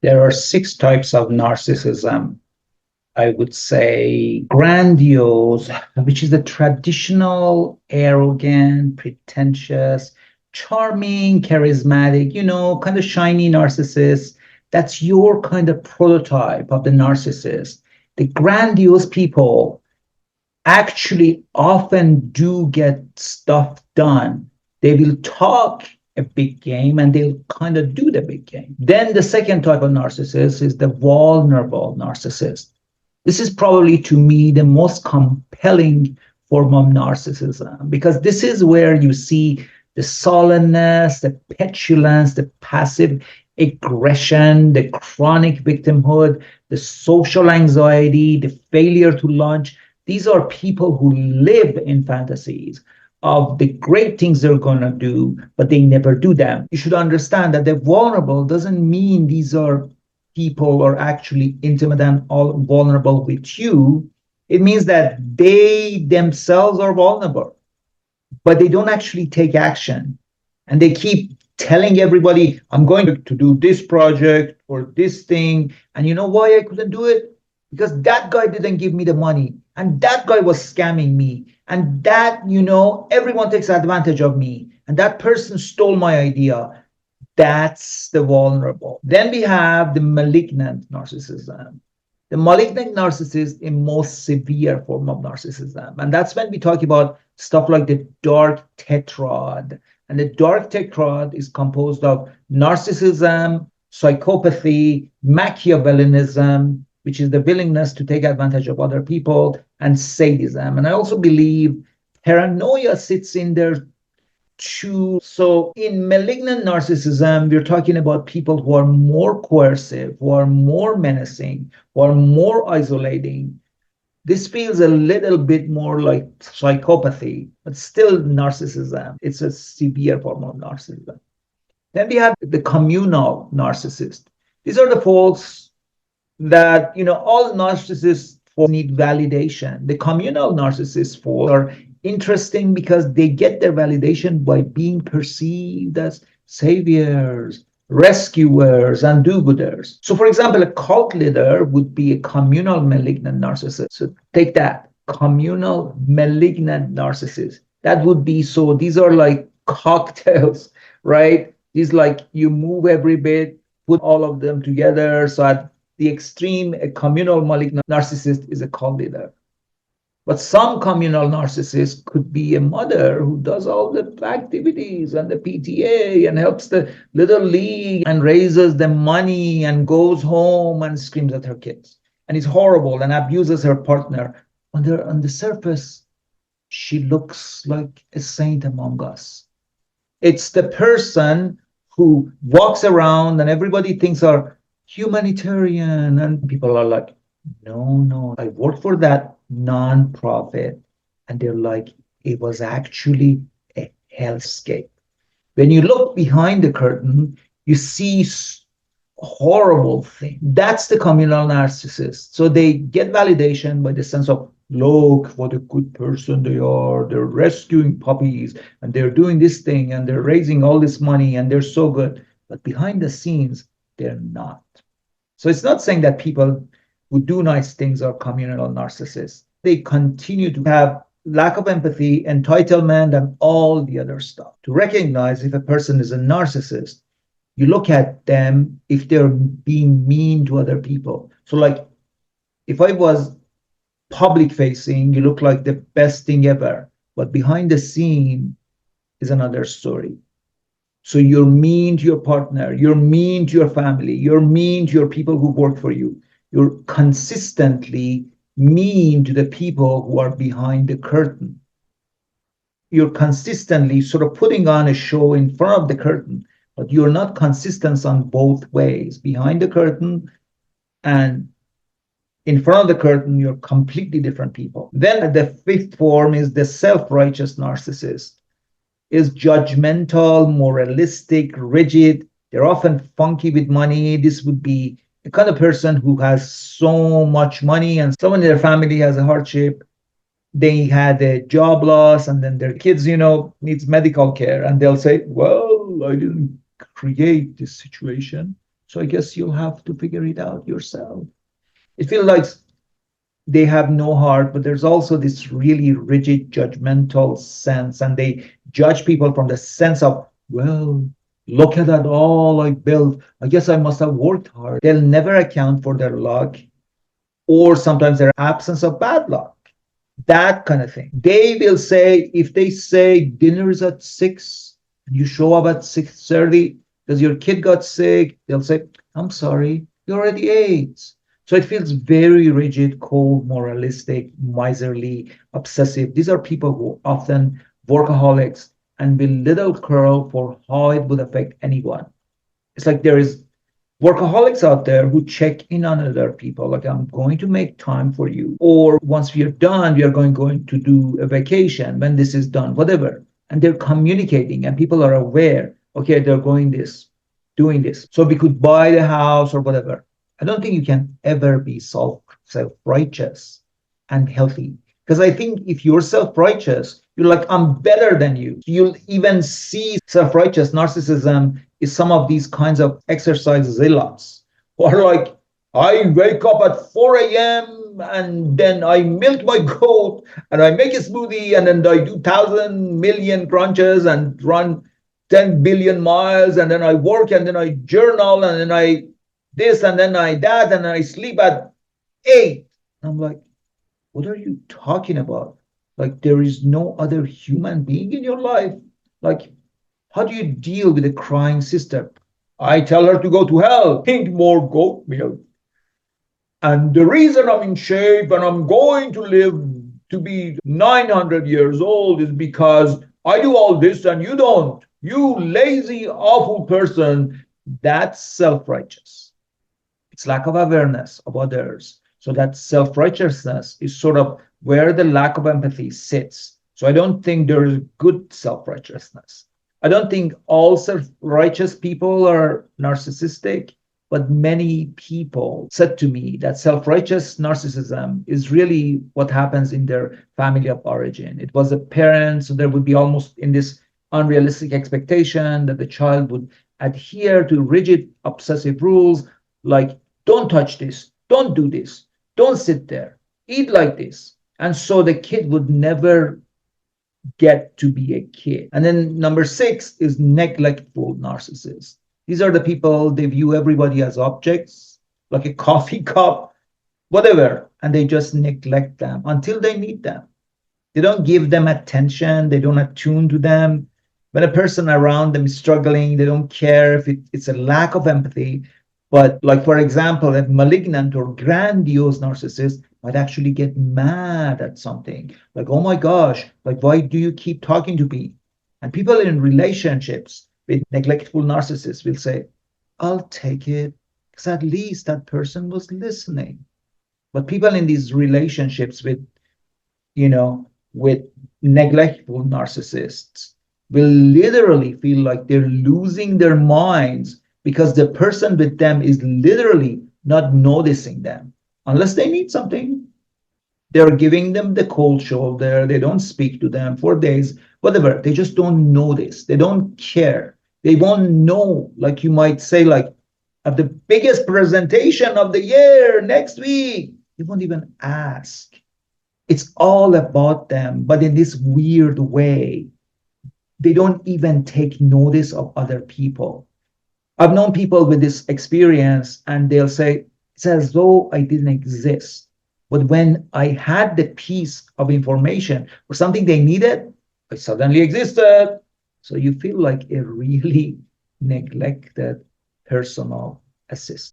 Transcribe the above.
There are six types of narcissism. I would say grandiose, which is the traditional, arrogant, pretentious, charming, charismatic, kind of shiny narcissist. That's your kind of prototype of the narcissist. The grandiose people actually often do get stuff done. They will talk a big game and they'll kind of do the big game. Then the second type of narcissist is the vulnerable narcissist. This is probably to me the most compelling form of narcissism because this is where you see the sullenness, the petulance, the passive aggression, the chronic victimhood, the social anxiety, the failure to launch. These are people who live in fantasies of the great things they're going to do, but they never do them. You should understand that they're vulnerable doesn't mean these are people are actually intimate and all vulnerable with you. It means that they themselves are vulnerable, but they don't actually take action. And they keep telling everybody, I'm going to do this project or this thing. And you know why I couldn't do it? Because that guy didn't give me the money. And that guy was scamming me. And that, everyone takes advantage of me. And that person stole my idea. That's the vulnerable. Then we have the malignant narcissism. The malignant narcissist is the most severe form of narcissism. And that's when we talk about stuff like the dark tetrad. And the dark tetrad is composed of narcissism, psychopathy, Machiavellianism, which is the willingness to take advantage of other people, and sadism. And I also believe paranoia sits in there too. So in malignant narcissism, we're talking about people who are more coercive, who are more menacing, who are more isolating. This feels a little bit more like psychopathy, but still narcissism. It's a severe form of narcissism. Then we have the communal narcissist. These are the folks that, all narcissists need validation. The communal narcissists are interesting because they get their validation by being perceived as saviors, rescuers, and do-gooders. So, for example, a cult leader would be a communal malignant narcissist. So take that, communal malignant narcissist. That would be, so these are like cocktails, right? These like you move every bit, put all of them together. So at the extreme, a communal malignant narcissist is a cult leader. But some communal narcissist could be a mother who does all the activities and the PTA and helps the little league and raises the money and goes home and screams at her kids and is horrible and abuses her partner. On the surface, she looks like a saint among us. It's the person who walks around and everybody thinks are humanitarian, and people are like, no, I work for that non-profit. And they're like, it was actually a hellscape. When you look behind the curtain, you see horrible things. That's the communal narcissist. So they get validation by the sense of, look what a good person they are. They're rescuing puppies and they're doing this thing and they're raising all this money and they're so good. But behind the scenes, they're not. So it's not saying that people who do nice things are communal narcissists. They continue to have lack of empathy, entitlement, and all the other stuff. To recognize if a person is a narcissist, you look at them if they're being mean to other people. So like if I was public facing, you look like the best thing ever, but behind the scene is another story. So you're mean to your partner, you're mean to your family, you're mean to your people who work for you. You're consistently mean to the people who are behind the curtain. You're consistently sort of putting on a show in front of the curtain, but you're not consistent on both ways. Behind the curtain and in front of the curtain, you're completely different people. Then the fifth form is the self-righteous narcissist. Is judgmental, moralistic, rigid. They're often funky with money. This would be the kind of person who has so much money and someone in their family has a hardship. They had a job loss and then their kids, needs medical care. And they'll say, well, I didn't create this situation. So I guess you'll have to figure it out yourself. It feels like they have no heart, but there's also this really rigid, judgmental sense, and they judge people from the sense of, well, look at that all I built. I guess I must have worked hard. They'll never account for their luck or sometimes their absence of bad luck, that kind of thing. They will say, if they say dinner is at 6 and you show up at 6:30 because your kid got sick, they'll say, I'm sorry, you already ate. So it feels very rigid, cold, moralistic, miserly, obsessive. These are people who often workaholics and will little curl for how it would affect anyone. It's like there is workaholics out there who check in on other people, like, I'm going to make time for you, or once we are done, we are going to do a vacation when this is done, whatever. And they're communicating and people are aware, okay, they're going this, doing this, so we could buy the house or whatever. I don't think you can ever be self-righteous and healthy, because I think if you're self-righteous, you're like, I'm better than you. You'll even see self-righteous narcissism is some of these kinds of exercise zealots who are like, I wake up at 4 a.m. and then I milk my goat and I make a smoothie and then I do 1,000,000,000 crunches and run 10 billion miles and then I work and then I journal and then I this and then I that and then I sleep at 8. I'm like, what are you talking about? Like, there is no other human being in your life. Like, how do you deal with a crying sister? I tell her to go to hell, drink more goat milk. And the reason I'm in shape and I'm going to live to be 900 years old is because I do all this and you don't. You lazy, awful person. That's self-righteous. It's lack of awareness of others. So that self-righteousness is sort of where the lack of empathy sits. So I don't think there is good self-righteousness. I don't think all self-righteous people are narcissistic, but many people said to me that self-righteous narcissism is really what happens in their family of origin. It was a parent, so there would be almost in this unrealistic expectation that the child would adhere to rigid, obsessive rules like, don't touch this, don't do this, don't sit there, eat like this. And so the kid would never get to be a kid. And then number 6 is neglectful narcissists. These are the people, they view everybody as objects, like a coffee cup, whatever, and they just neglect them until they need them. They don't give them attention, they don't attune to them. When a person around them is struggling, they don't care if it's a lack of empathy. But like, for example, a malignant or grandiose narcissist might actually get mad at something. Like, oh my gosh, like, why do you keep talking to me? And people in relationships with neglectful narcissists will say, I'll take it, because at least that person was listening. But people in these relationships with neglectful narcissists will literally feel like they're losing their minds because the person with them is literally not noticing them. Unless they need something, they're giving them the cold shoulder. They don't speak to them for days, whatever. They just don't notice. They don't care. They won't know. Like, you might say, like, at the biggest presentation of the year next week, they won't even ask. It's all about them, but in this weird way. They don't even take notice of other people. I've known people with this experience and they'll say, it's as though I didn't exist. But when I had the piece of information or something they needed, I suddenly existed. So you feel like a really neglected personal assistant.